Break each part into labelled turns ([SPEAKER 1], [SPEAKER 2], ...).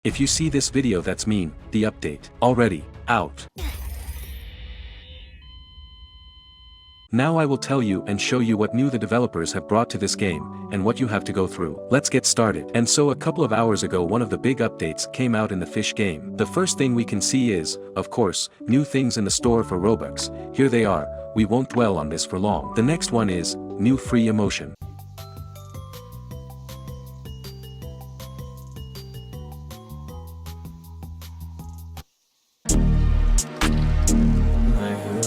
[SPEAKER 1] If you see this video, that's mean, the update, already, out. Now I will tell you and show you what new the developers have brought to this game, and what you have to go through. Let's get started. And so a couple of hours ago one of the big updates came out in the Fish game. The first thing we can see is, of course, new things in the store for Robux. Here they are, we won't dwell on this for long. The next one is, new free emotion.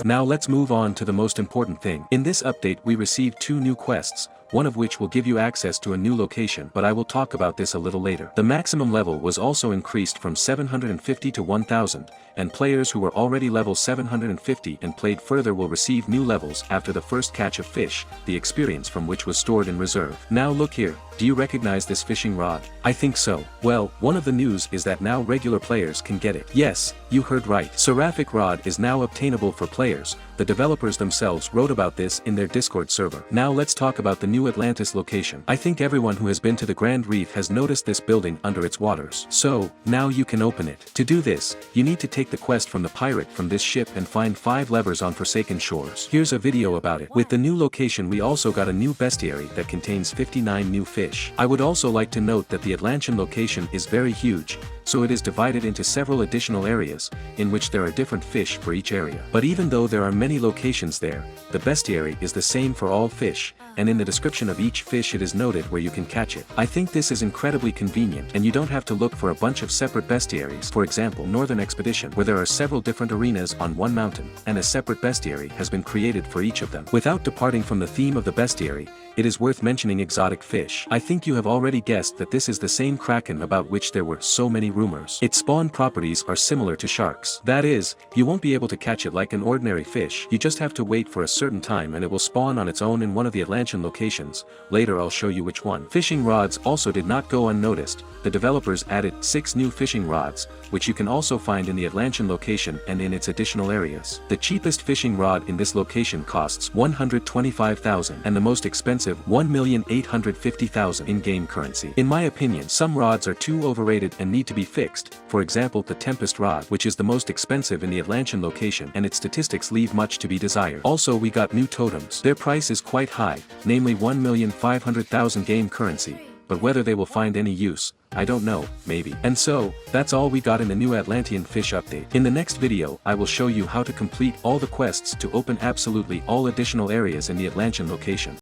[SPEAKER 1] Now let's move on to the most important thing. In this update we received 2 new quests, one of which will give you access to a new location, but I will talk about this a little later. The maximum level was also increased from 750 to 1000, and players who were already level 750 and played further will receive new levels after the first catch of fish, the experience from which was stored in reserve. Now look here, do you recognize this fishing rod? I think so. Well, one of the news is that now regular players can get it. Yes, you heard right. Seraphic rod is now obtainable for players. The developers themselves wrote about this in their Discord server. Now let's talk about the new Atlantis location. I think everyone who has been to the Grand Reef has noticed this building under its waters. So, now you can open it. To do this, you need to take the quest from the pirate from this ship and find 5 levers on forsaken shores. Here's a video about it. With the new location we also got a new bestiary that contains 59 new fish. I would also like to note that the Atlantian location is very huge, so it is divided into several additional areas, in which there are different fish for each area. But even though there are many locations there, the bestiary is the same for all fish, and in the description of each fish it is noted where you can catch it. I think this is incredibly convenient, and you don't have to look for a bunch of separate bestiaries. For example, Northern Expedition, where there are several different arenas on one mountain, and a separate bestiary has been created for each of them. Without departing from the theme of the bestiary, it is worth mentioning exotic fish. I think you have already guessed that this is the same kraken about which there were so many rumors. Its spawn properties are similar to sharks. That is, you won't be able to catch it like an ordinary fish, you just have to wait for a certain time and it will spawn on its own in one of the Atlantian locations. Later I'll show you which one. Fishing rods also did not go unnoticed. The developers added 6 new fishing rods, which you can also find in the Atlantian location and in its additional areas. The cheapest fishing rod in this location costs 125,000 and the most expensive 1,850,000 in-game currency. In my opinion, some rods are too overrated and need to be fixed. For example, the Tempest rod, which is the most expensive in the Atlantian location, and its statistics leave much to be desired. Also we got new totems. Their price is quite high, namely 1,500,000 game currency. But whether they will find any use, I don't know, maybe. And so, that's all we got in the new Atlantean fish update. In the next video I will show you how to complete all the quests to open absolutely all additional areas in the Atlantian location.